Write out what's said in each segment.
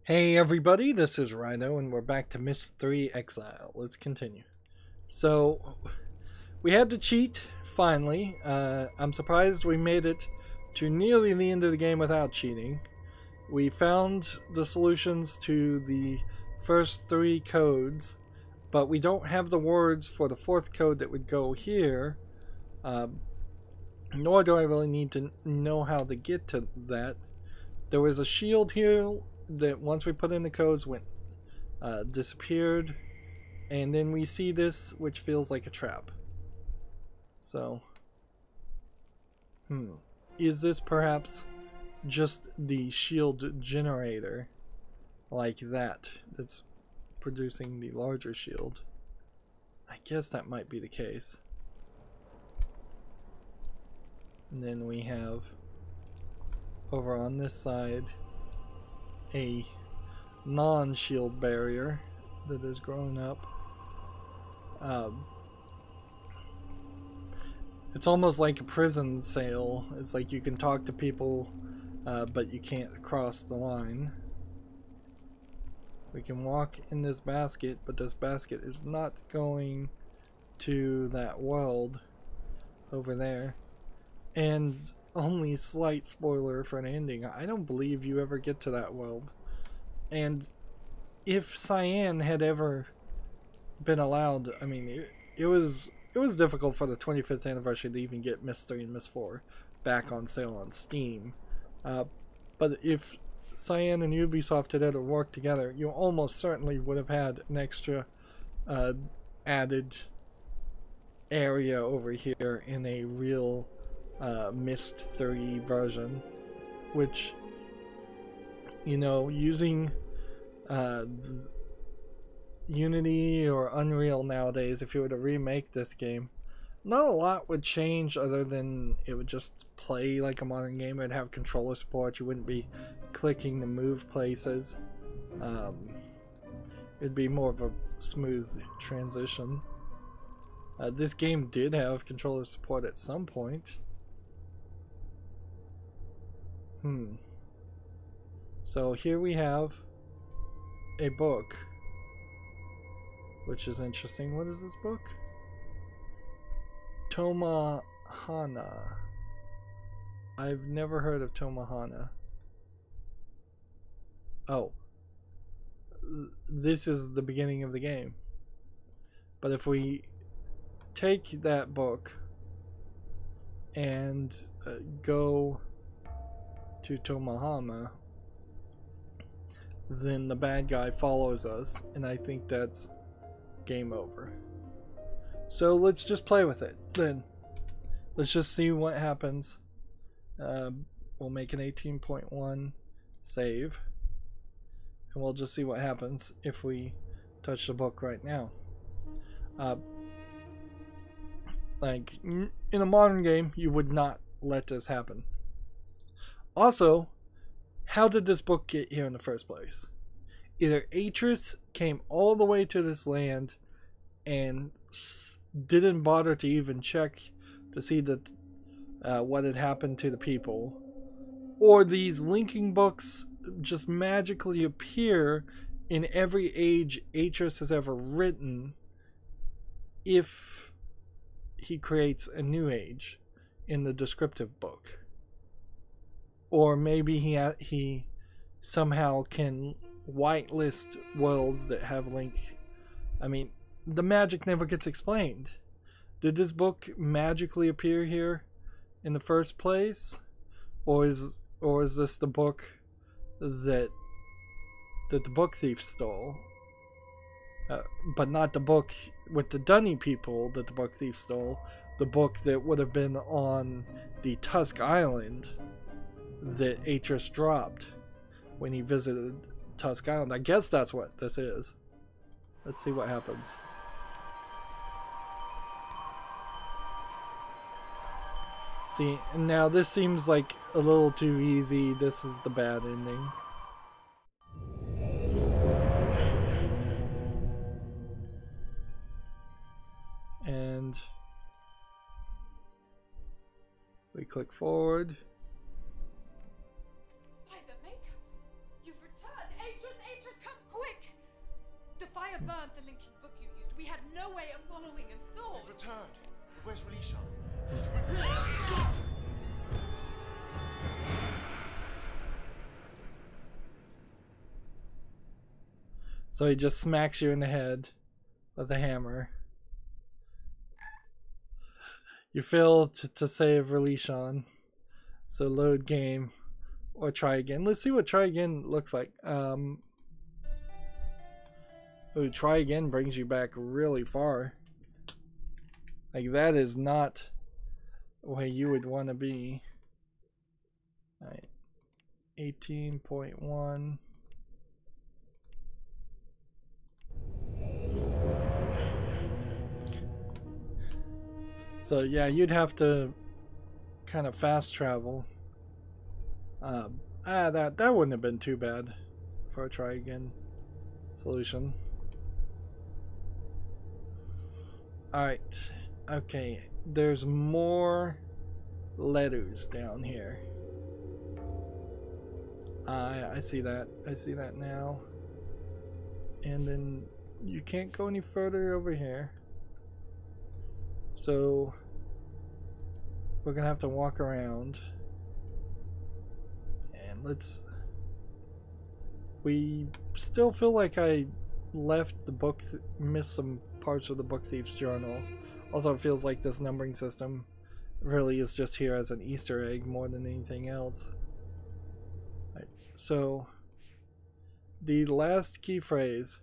Hey everybody, this is Rydo and we're back to Myst III Exile. Let's continue. So, we had to cheat, finally. I'm surprised we made it to nearly the end of the game without cheating. We found the solutions to the first three codes, but we don't have the words for the fourth code that would go here. Nor do I really need to know how to get to that. There was a shield here that once we put in the codes went disappeared, and then we see this which feels like a trap. So is this perhaps just the shield generator like that's producing the larger shield? I guess that might be the case. And then we have over on this side a non-shield barrier that has grown up. It's almost like a prison cell. It's like you can talk to people, but you can't cross the line. We can walk in this basket, but this basket is not going to that world over there. And only slight spoiler for an ending, I don't believe you ever get to that world. And if Cyan had ever been allowed, I mean, it was difficult for the 25th anniversary to even get Myst 3 and Myst 4 back on sale on Steam. But if Cyan and Ubisoft had ever worked together, you almost certainly would have had an extra added area over here in a real Myst 3 version, which, you know, using Unity or Unreal nowadays, if you were to remake this game, not a lot would change other than it would just play like a modern game. It would have controller support. You wouldn't be clicking to move places. It'd be more of a smooth transition. This game did have controller support at some point. So here we have a book, which is interesting. What is this book? Tomahana. I've never heard of Tomahana. Oh, this is the beginning of the game. But if we take that book and go to Tomahana, then the bad guy follows us, and I think that's game over. So let's just play with it then. Let's just see what happens. We'll make an 18.1 save, and we'll just see what happens if we touch the book right now. Like in a modern game, you would not let this happen. Also, how did this book get here in the first place? Either Atris came all the way to this land and didn't bother to even check to see that what had happened to the people, or these linking books just magically appear in every age Atris has ever written if he creates a new age in the descriptive book. Or maybe he somehow can whitelist worlds that have link. I mean, the magic never gets explained. Did this book magically appear here in the first place, or is this the book that the book thief stole? But not the book with the Dunny people that the book thief stole. The book that would have been on the Tusk Island that Atris dropped when he visited Tusk Island. I guess that's what this is. Let's see what happens. See, now this seems like a little too easy. This is the bad ending. And we click forward. By the Maker, you've returned, Atris burned the linking book you used. We had no way of following and thought. We've returned. Where's Rydo? So he just smacks you in the head with a hammer. You fail to save Rydo. So load game or try again. Let's see what try again looks like. Ooh, try again brings you back really far. Like, that is not where you would want to be. Alright. 18.1. So yeah, you'd have to kind of fast travel. That wouldn't have been too bad for a try again solution. Alright, okay, there's more letters down here. I see that. I see that now. And then you can't go any further over here. So we're gonna have to walk around. And we still feel like I left the book, missed some parts of the book thief's journal. Also, it feels like this numbering system really is just here as an Easter egg more than anything else. Right. So the last key phrase: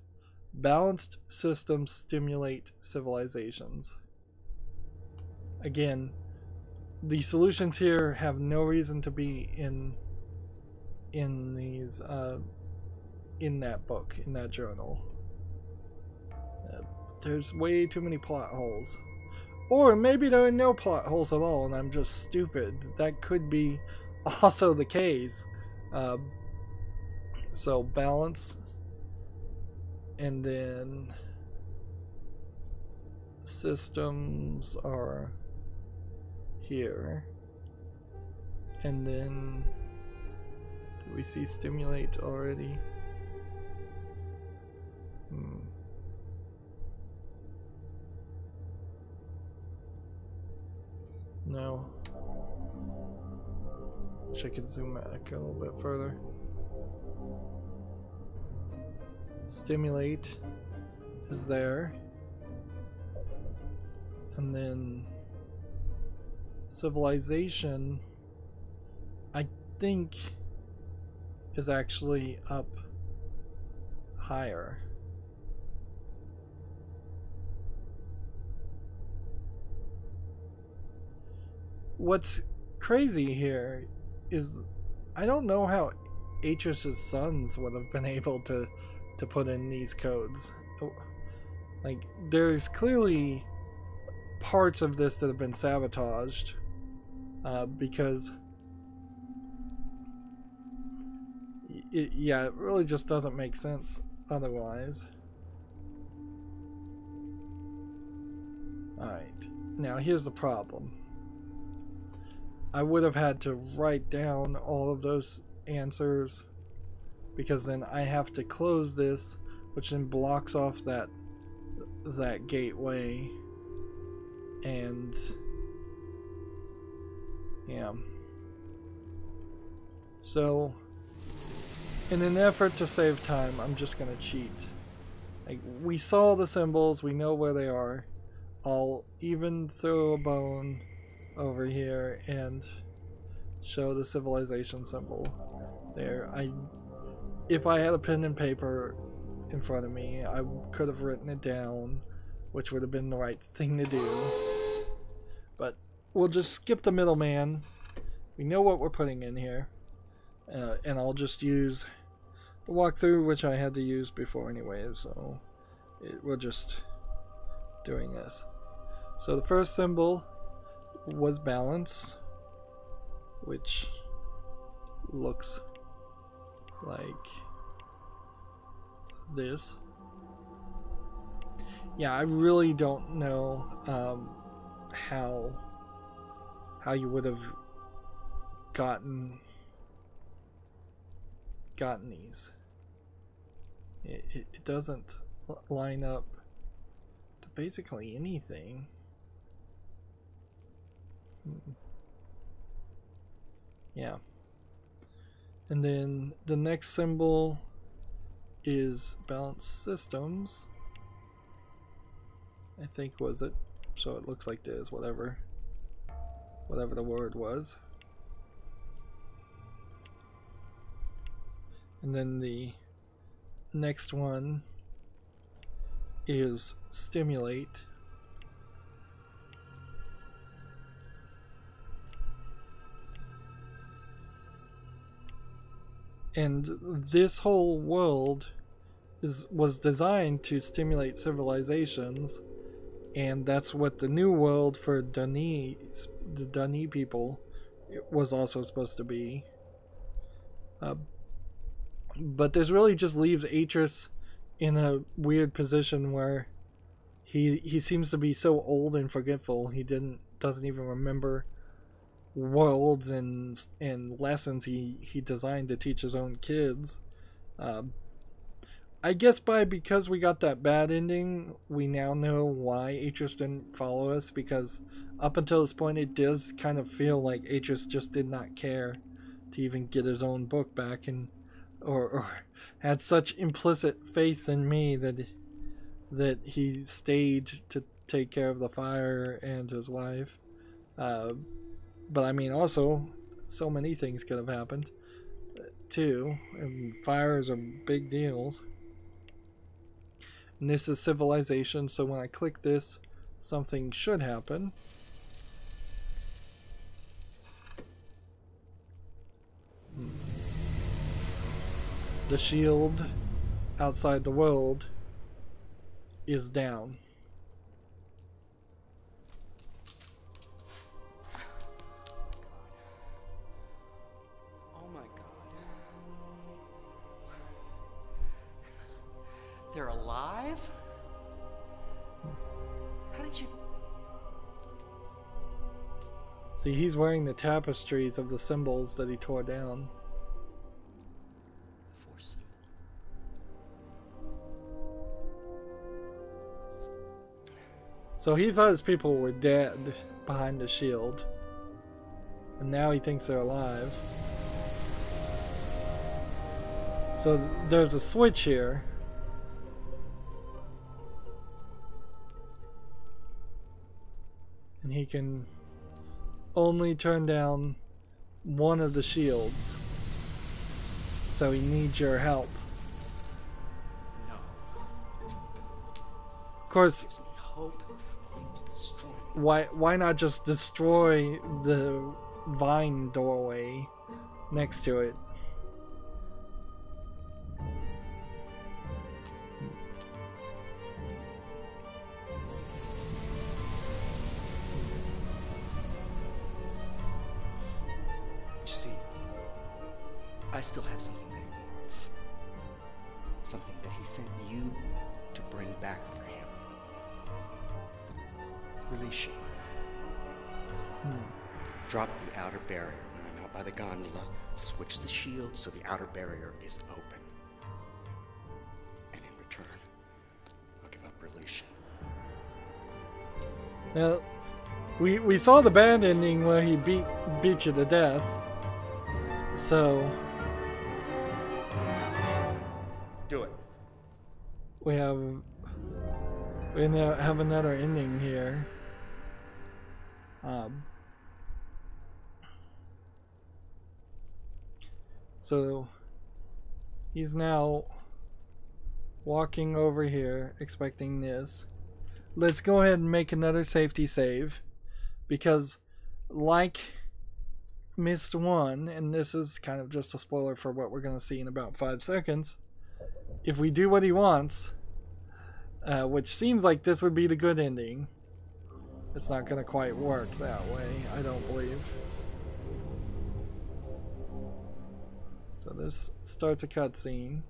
balanced systems stimulate civilizations. Again, the solutions here have no reason to be in these in that book, in that journal. There's way too many plot holes. Or maybe there are no plot holes at all and I'm just stupid. That could be also the case. So balance, and then systems are here, and then do we see stimulate already? No. Wish I could zoom back a little bit further. Stimulate is there, and then civilization, I think, is actually up higher. What's crazy here is I don't know how Atris's sons would have been able to put in these codes. Like, there's clearly parts of this that have been sabotaged because it really just doesn't make sense otherwise. Alright, now here's the problem. I would have had to write down all of those answers, because then I have to close this, which then blocks off that gateway, and yeah. So in an effort to save time, I'm just gonna cheat. Like, we saw the symbols, we know where they are. I'll even throw a bone over here and show the civilization symbol there. If I had a pen and paper in front of me, I could have written it down, which would have been the right thing to do. But we'll just skip the middleman. We know what we're putting in here, and I'll just use the walkthrough, which I had to use before anyways, so we're just doing this. So the first symbol was balance, which looks like this. Yeah, I really don't know how you would have gotten these. It doesn't line up to basically anything. Yeah. And then the next symbol is balance systems. I think was it. So it looks like this, whatever the word was. And then the next one is stimulate. And this whole world was designed to stimulate civilizations, and that's what the new world for the Dani people was also supposed to be. But this really just leaves Atris in a weird position where he seems to be so old and forgetful he doesn't even remember worlds and lessons he designed to teach his own kids. I guess because we got that bad ending, we now know why Atris didn't follow us, because up until this point it does kind of feel like Atris just did not care to even get his own book back, and or had such implicit faith in me that he stayed to take care of the fire and his wife. But I mean, also, so many things could have happened too, and fires are big deals. And this is civilization, so when I click this, something should happen. The shield outside the world is down. Oh my God. They're alive? How did you... See, he's wearing the tapestries of the symbols that he tore down. The Force symbol. So he thought his people were dead behind the shield, and now he thinks they're alive. So there's a switch here. And he can only turn down one of the shields. So he needs your help. No. Of course, Gives me hope. Destroy. why not just destroy the vine doorway next to it? You see, I still have something that he wants. Something that he sent you to bring back for him. Release him. Drop the outer barrier when I'm out by the gondola. Switch the shield so the outer barrier is open. And in return, I'll give up release. Now, we saw the bad ending where he beat you to death. So Do it. we now have another ending here. So he's now walking over here expecting this. Let's go ahead and make another safety save, because like Myst 1, and this is kind of just a spoiler for what we're going to see in about 5 seconds, if we do what he wants, which seems like this would be the good ending, it's not going to quite work that way, I don't believe. So this starts a cutscene.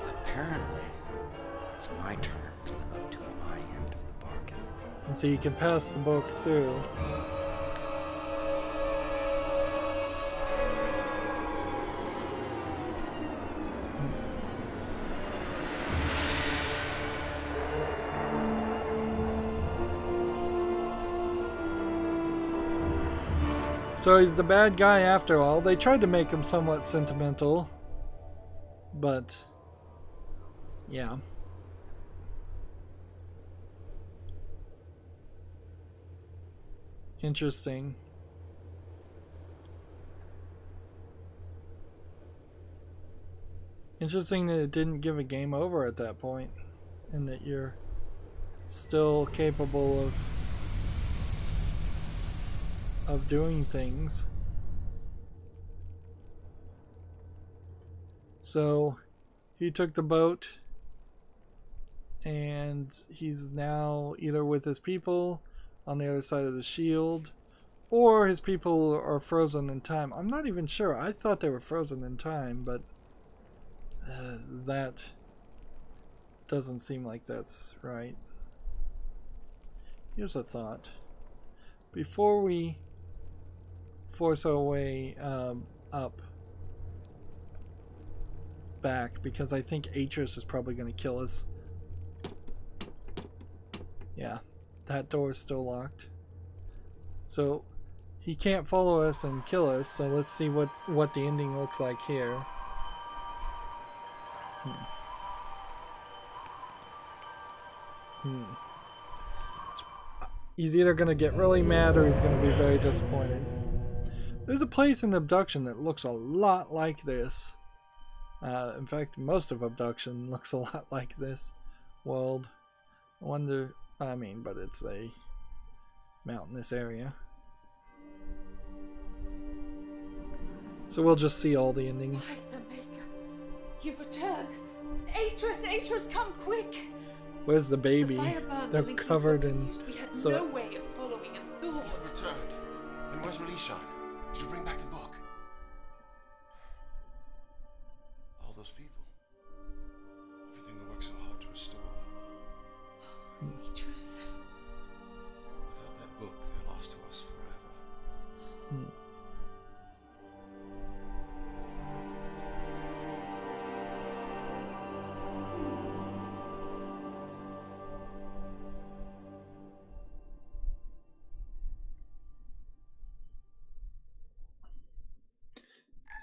Apparently, it's my turn to live up to my end of the bargain. And so you can pass the book through. So he's the bad guy after all. They tried to make him somewhat sentimental, but yeah. Interesting. Interesting that it didn't give a game over at that point, and that you're still capable of doing things. So he took the boat, and he's now either with his people on the other side of the shield, or his people are frozen in time. I'm not even sure. I thought they were frozen in time, but that doesn't seem like that's right. Here's a thought. Before we force our way up back, because I think Atris is probably going to kill us. Yeah, that door is still locked. So he can't follow us and kill us, so let's see what the ending looks like here. He's either going to get really mad or he's going to be very disappointed. There's a place in Abduction that looks a lot like this. In fact, most of Abduction looks a lot like this world. I wonder, I mean, but it's a mountainous area. So we'll just see all the endings. By the Maker, you've returned. Atris, come quick. Where's the baby? The fire burned They're the linking covered book in used. We had so no way of following and thought. You've returned. And where's Rydo? Did you bring back the book? All those people. Everything we worked so hard to restore. Atris. Without that book, they're lost to us forever.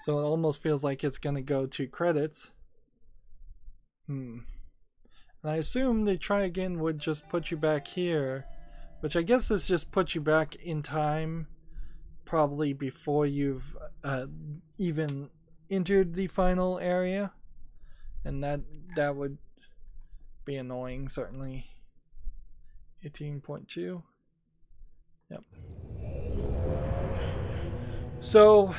So it almost feels like it's going to go to credits. And I assume they try again would just put you back here, which I guess is just put you back in time, probably before you've even entered the final area, and that would be annoying, certainly. 18.2. Yep. So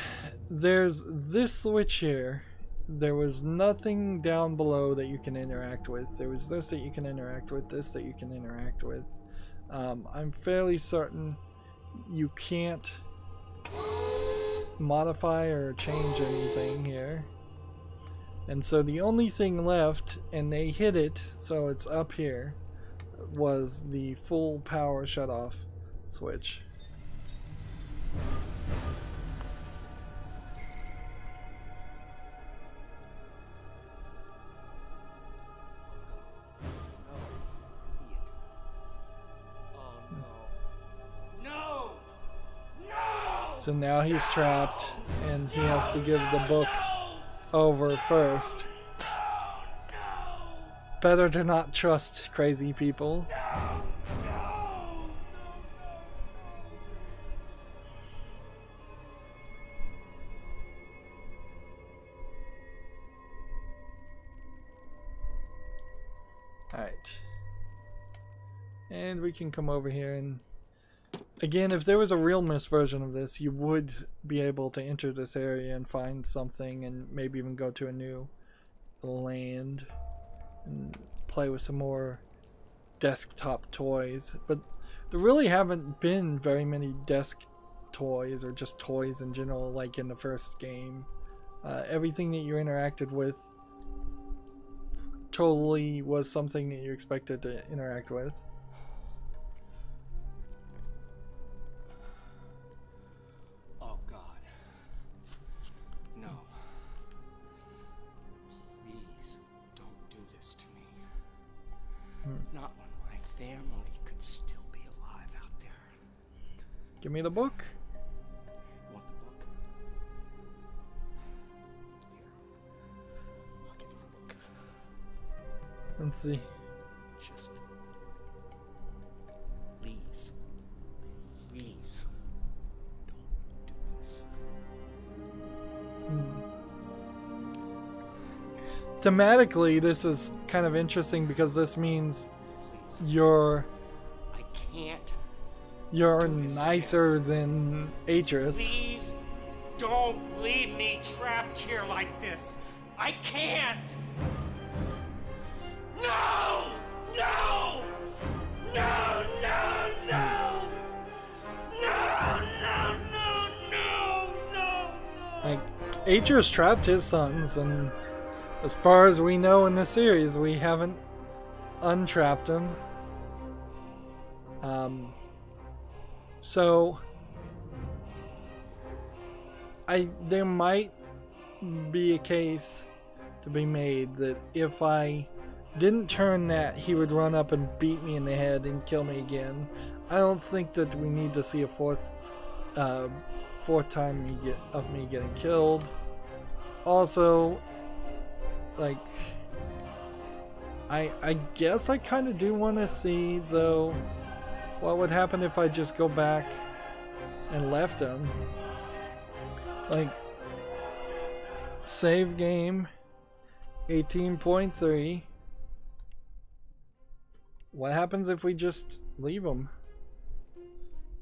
there's this switch here. There was nothing down below that you can interact with. There was this that you can interact with, this that you can interact with. I'm fairly certain you can't modify or change anything here. And so the only thing left, and they hit it, so it's up here, was the full power shutoff switch. So now he's trapped, and he has to give the book over first. Better to not trust crazy people. Alright. And we can come over here and... Again, if there was a real Myst version of this, you would be able to enter this area and find something and maybe even go to a new land and play with some more desktop toys. But there really haven't been very many desk toys or just toys in general like in the first game. Everything that you interacted with totally was something that you expected to interact with. Not when my family could still be alive out there. Give me the book. Let's see. Just please, please don't do this. Thematically, this is kind of interesting because this means Please. you're I can't. nicer than Atris. Please don't leave me trapped here like this. I can't. No! No! No! No! No! No! No! No! No! No! Like, Atris trapped his sons, and as far as we know in this series, we haven't untrapped him. So there might be a case to be made that if I didn't turn that, he would run up and beat me in the head and kill me again. I don't think that we need to see a fourth time of me getting killed. Also, like, I guess I kind of do want to see, though, what would happen if I just go back and left him. Like, save game 18.3. What happens if we just leave him?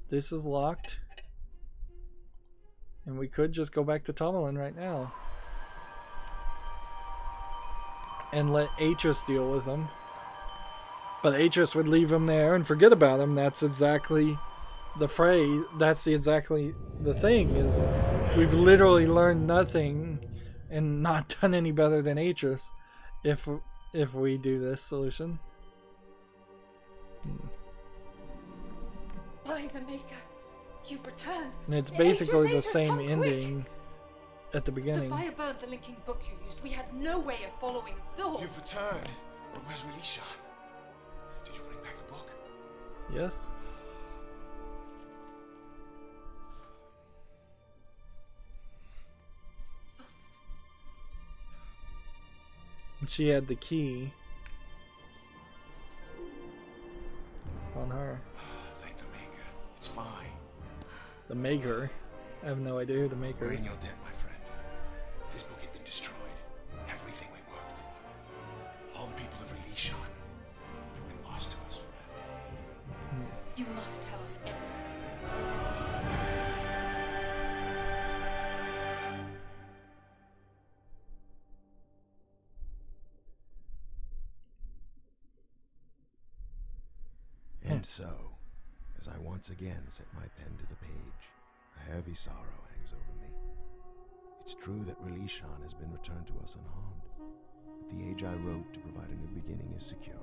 This is locked. And we could just go back to Tomlin right now. And let Atris deal with him. But Atris would leave him there and forget about him. That's exactly the phrase. That's exactly the thing, is we've literally learned nothing and not done any better than Atris if we do this solution. By the Maker, you've returned. And it's basically the Atris, same come ending at the The beginning. fire burned the linking book you used. We had no way of following thought. You've returned. But where's Relishan? Did you bring back the book? Yes. And she had the key on her. Thank the Maker. It's fine. The Maker. I have no idea who the Maker We're in is. your debt, my friend. If this book had been destroyed, everything we worked for, all the people of Relishan, would have been lost to us forever. You must tell us everything. And so, as I once again set my pen to the page, a heavy sorrow hangs over me. It's true that Relishan has been returned to us unharmed, that the age I wrote to provide a new beginning is secure,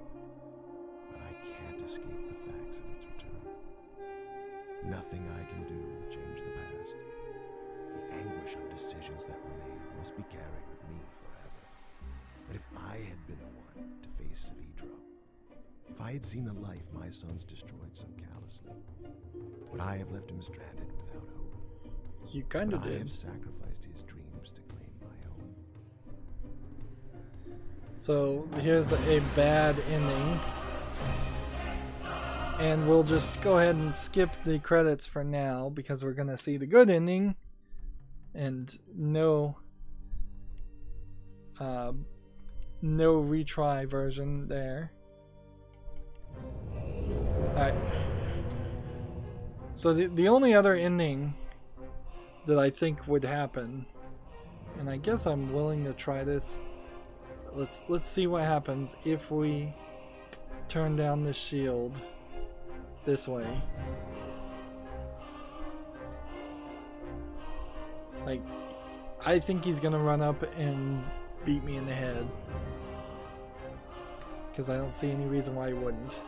but I can't escape the facts of its return. Nothing I can do will change the past. The anguish of decisions that were made must be carried with me forever. But if I had been the one to face Savidra, if I had seen the life my sons destroyed so callously, would I have left him stranded without hope? You kind of Would I did. have sacrificed his dreams to claim my own? So here's a bad ending. And we'll just go ahead and skip the credits for now because we're going to see the good ending and no retry version there. Alright. So the only other ending that I think would happen, and I guess I'm willing to try this. Let's see what happens if we turn down this shield this way. Like, I think he's gonna run up and beat me in the head, because I don't see any reason why he wouldn't.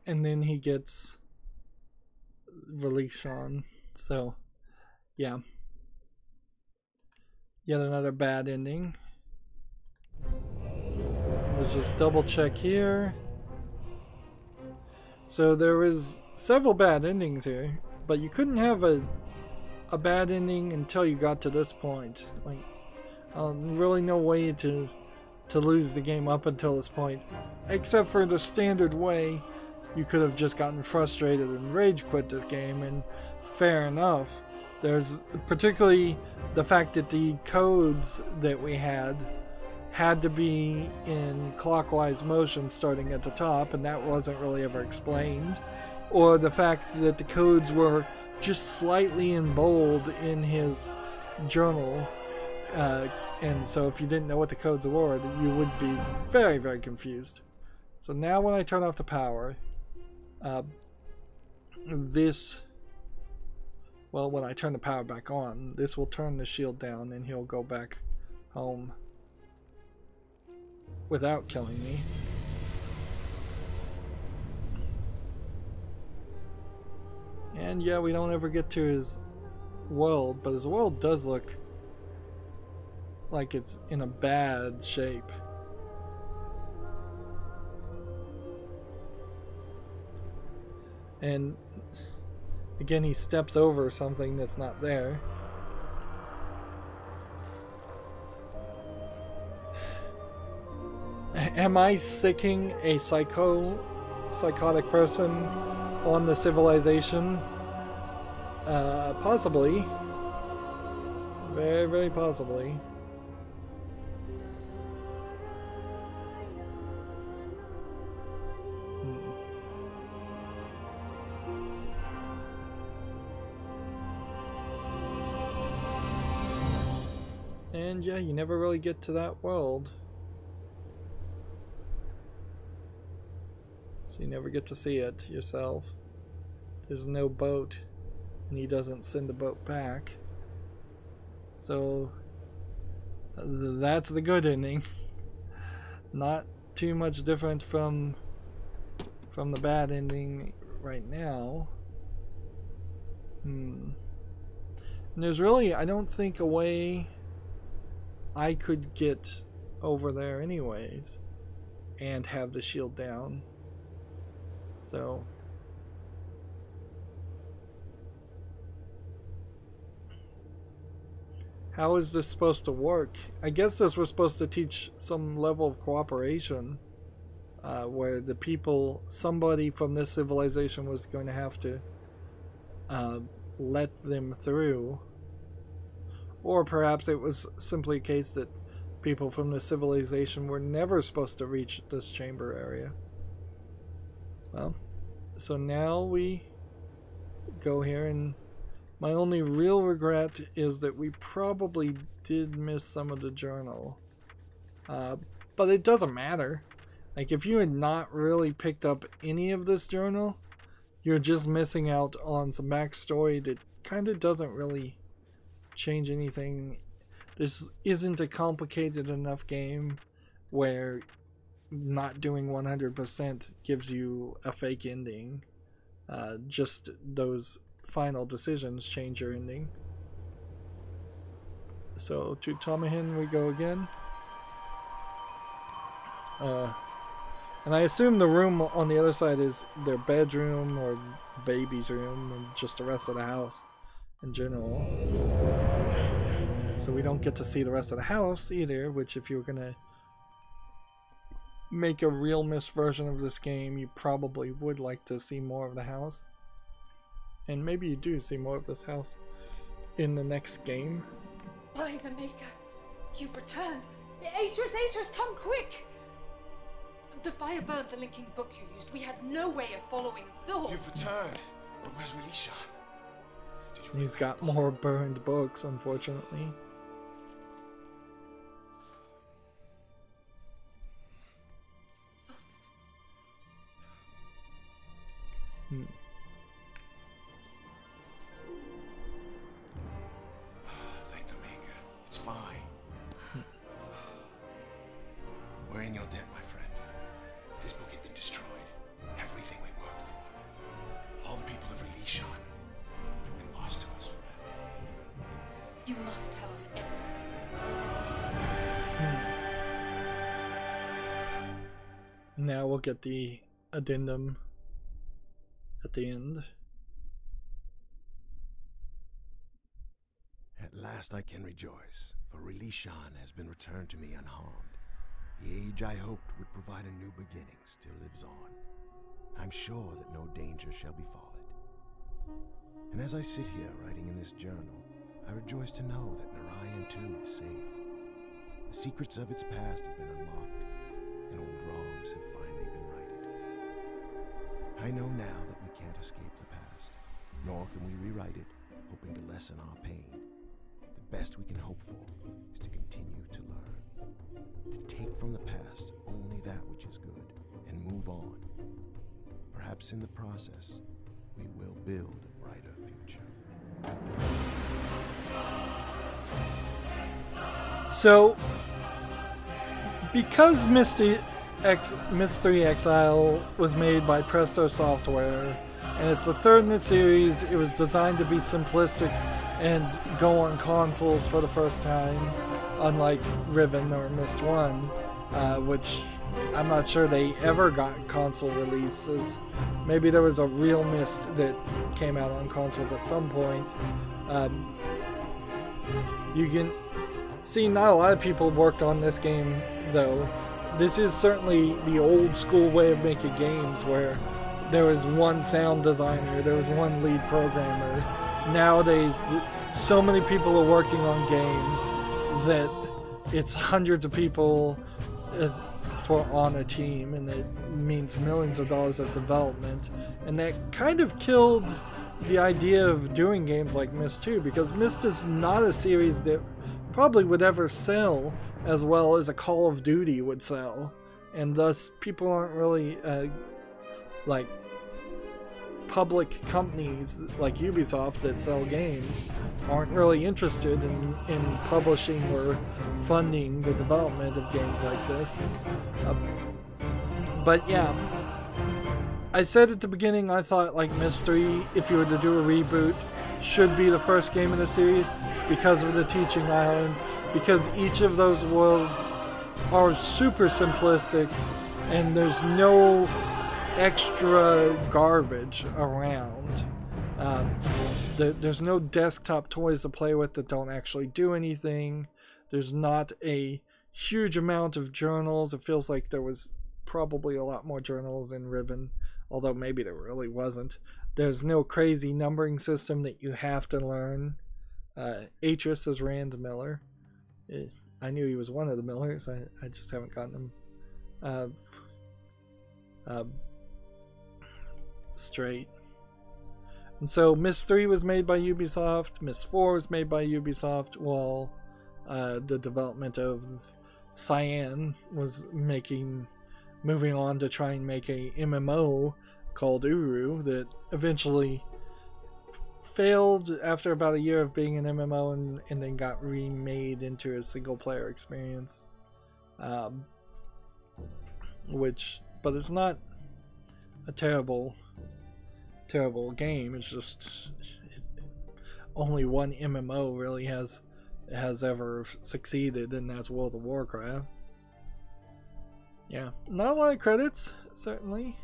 And then he gets Rydo. So, yeah. Yet another bad ending. Let's just double check here. So there was several bad endings here, but you couldn't have a bad ending until you got to this point. Like, really no way to lose the game up until this point, except for the standard way. You could have just gotten frustrated and rage quit this game, and fair enough. There's particularly the fact that the codes that we had to be in clockwise motion starting at the top, and that wasn't really ever explained. Or the fact that the codes were just slightly in bold in his journal. And so if you didn't know what the codes were, you would be very, very confused. So now when I turn off the power, when I turn the power back on, this will turn the shield down and he'll go back home without killing me. And yeah, we don't ever get to his world, but his world does look like it's in a bad shape. And again, he steps over something that's not there. Am I sicking a psychotic person on the civilization? Possibly. Very, very possibly. And yeah, you never really get to that world. So you never get to see it yourself. There's no boat, and he doesn't send the boat back. So that's the good ending. Not too much different from the bad ending right now. And there's really, I don't think, a way I could get over there anyways and have the shield down. So how is this supposed to work? I guess this was supposed to teach some level of cooperation, where the people, somebody from this civilization was going to have to let them through. Or perhaps it was simply a case that people from the civilization were never supposed to reach this chamber area. Well, so now we go here, and my only real regret is that we probably did miss some of the journal. But it doesn't matter. Like, if you had not really picked up any of this journal, you're just missing out on some backstory that kind of doesn't really change anything. This isn't a complicated enough game where not doing 100% gives you a fake ending. Just those final decisions change your ending. So to Tomahin we go again. And I assume the room on the other side is their bedroom or baby's room, and just the rest of the house in general. So we don't get to see the rest of the house either, which if you were gonna make a real Myst version of this game, you probably would like to see more of the house. And maybe you do see more of this house in the next game. By the Maker, you've returned. Atris, come quick! The fire burned the linking book you used. We had no way of following the hall. You've returned. But where's Rydo? He's got more burned books, unfortunately. Thank the Maker. It's fine. We're in your debt, my friend. If this book had been destroyed, everything we worked for, all the people of Rydo, Now we'll get the addendum at the end. At last I can rejoice, for Rydo has been returned to me unharmed. The age I hoped would provide a new beginning still lives on. I'm sure that no danger shall befall it. And as I sit here writing in this journal, I rejoice to know that Narayan too is safe. The secrets of its past have been unlocked, and old wrongs have finally been righted. I know now that we can't escape the past, nor can we rewrite it, hoping to lessen our pain. The best we can hope for is to continue to learn, to take from the past only that which is good, and move on. Perhaps in the process, we will build a brighter future. So, because Myst III Exile was made by Presto Software, and it's the third in the series, it was designed to be simplistic and go on consoles for the first time, unlike Riven or Myst I, which I'm not sure they ever got console releases. Maybe there was a real Myst that came out on consoles at some point. You can see not a lot of people worked on this game, though. This is certainly the old school way of making games, where there was one sound designer, there was one lead programmer. Nowadays, so many people are working on games that it's hundreds of people on a team, and it means millions of dollars of development. And that kind of killed the idea of doing games like Myst 2, because Myst is not a series that probably would ever sell as well as a Call of Duty would sell, and thus people aren't really like public companies like Ubisoft that sell games aren't really interested in publishing or funding the development of games like this. But yeah, I said at the beginning I thought like Myst 3, if you were to do a reboot, should be the first game in the series because of the teaching islands, because each of those worlds are super simplistic and there's no extra garbage around. There's no desktop toys to play with that don't actually do anything. There's not a huge amount of journals. It feels like there was probably a lot more journals in Riven, although maybe there really wasn't. There's no crazy numbering system that you have to learn. Atris is Rand Miller. I knew he was one of the Millers. I just haven't gotten him straight. And so Myst 3 was made by Ubisoft. Myst 4 was made by Ubisoft, while the development of Cyan was moving on to try and make a MMO called Uru that eventually failed after about a year of being an MMO, and then got remade into a single player experience. But it's not a terrible game. It's just only one MMO really has ever succeeded, and that's World of Warcraft. Yeah, not a lot of credits, certainly.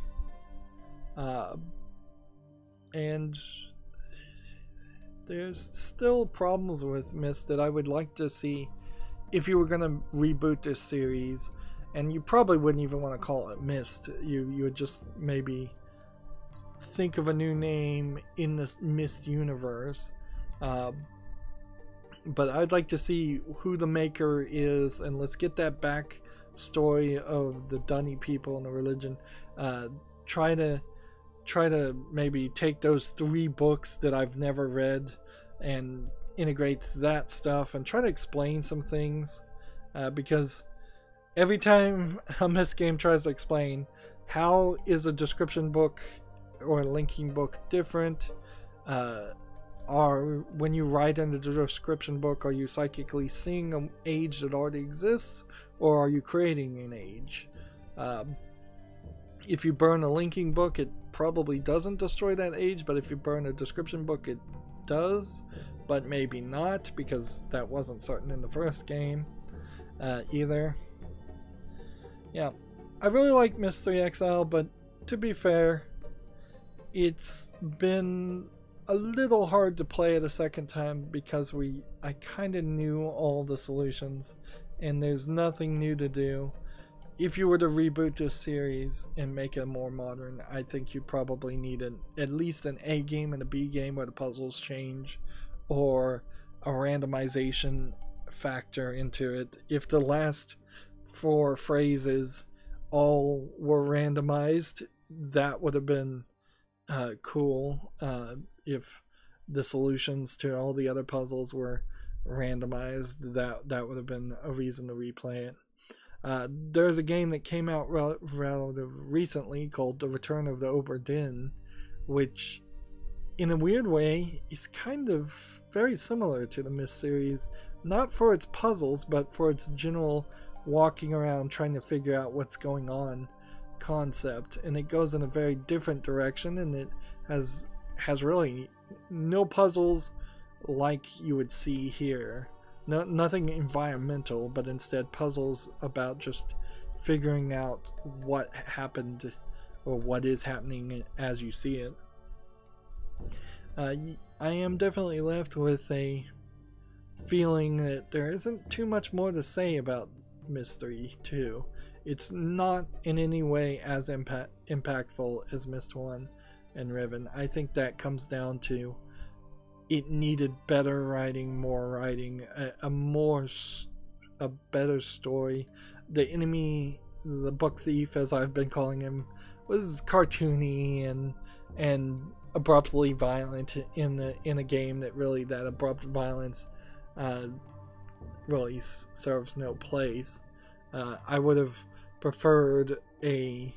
And there's still problems with Myst that I would like to see if you were going to reboot this series. And you probably wouldn't even want to call it Myst. You would just maybe think of a new name in this Myst universe. But I'd like to see who the maker is, and let's get that back story of the Dunny people and the religion. Try to maybe take those 3 books that I've never read and integrate that stuff and try to explain some things, because every time a Myst game tries to explain how is a description book or a linking book different, or when you write in the description book, are you psychically seeing an age that already exists, or are you creating an age? If you burn a linking book, it probably doesn't destroy that age, but if you burn a description book, it does, but maybe not, because that wasn't certain in the first game either. Yeah, I really like Myst III Exile, but to be fair, it's been a little hard to play it a second time because I kind of knew all the solutions and there's nothing new to do. If you were to reboot this series and make it more modern, I think you probably need at least an A game and a B game where the puzzles change, or a randomization factor into it. If the last 4 phrases all were randomized, that would have been cool. If the solutions to all the other puzzles were randomized, that would have been a reason to replay it. There's a game that came out relatively recently called The Return of the Obra Dinn, which in a weird way is kind of very similar to the Myst series, not for its puzzles but for its general walking around trying to figure out what's going on concept, and it goes in a very different direction, and it has really no puzzles like you would see here. Nothing environmental, but instead puzzles about just figuring out what happened or what is happening as you see it. I am definitely left with a feeling that there isn't too much more to say about Myst 3 2. It's not in any way as impactful as Myst 1 and Riven. I think that comes down to it needed better writing, more writing, a better story. The enemy, the book thief, as I've been calling him, was cartoony and abruptly violent in a game that really, that abrupt violence really serves no place. I would have preferred a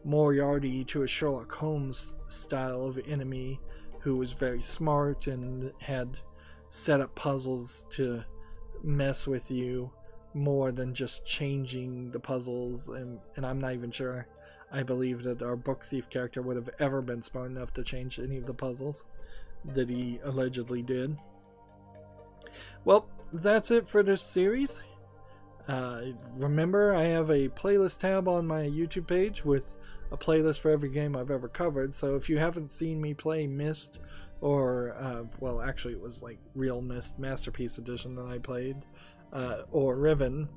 Moriarty to a Sherlock Holmes style of enemy who was very smart and had set up puzzles to mess with you more than just changing the puzzles, and I'm not even sure I believe that our book thief character would have ever been smart enough to change any of the puzzles that he allegedly did. Well, that's it for this series. Remember, I have a playlist tab on my YouTube page with a playlist for every game I've ever covered, so if you haven't seen me play Myst, or well, actually it was like Real Myst Masterpiece Edition that I played, or Riven,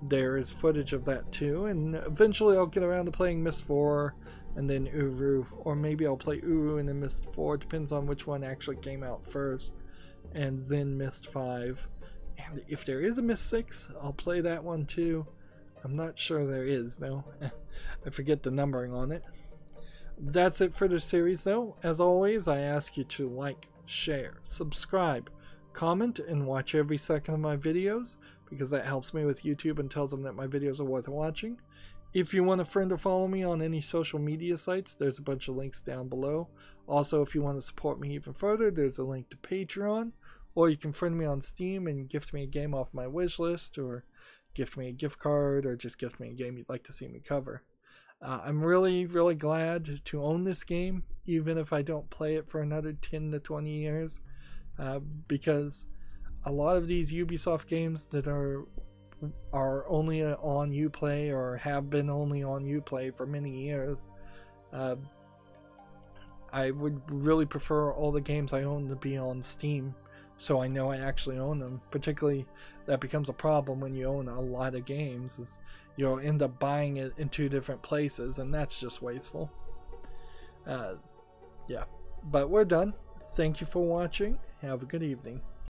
there is footage of that too, and eventually I'll get around to playing Myst 4 and then Uru, or maybe I'll play Uru and then Myst 4, depends on which one actually came out first, and then Myst 5. And if there is a Myst 6, I'll play that one too. I'm not sure there is, though. I forget the numbering on it. That's it for this series, though. As always, I ask you to like, share, subscribe, comment, and watch every second of my videos, because that helps me with YouTube and tells them that my videos are worth watching. If you want a friend to follow me on any social media sites, there's a bunch of links down below. Also, if you want to support me even further, there's a link to Patreon, or you can friend me on Steam and gift me a game off my wish list, or gift me a gift card, or just gift me a game you'd like to see me cover. I'm really glad to own this game, even if I don't play it for another 10 to 20 years, because a lot of these Ubisoft games that are only on Uplay, or have been only on Uplay for many years, I would really prefer all the games I own to be on Steam, so I know I actually own them. Particularly, that becomes a problem when you own a lot of games, is you'll end up buying it in 2 different places, and that's just wasteful. Yeah, but we're done. Thank you for watching. Have a good evening.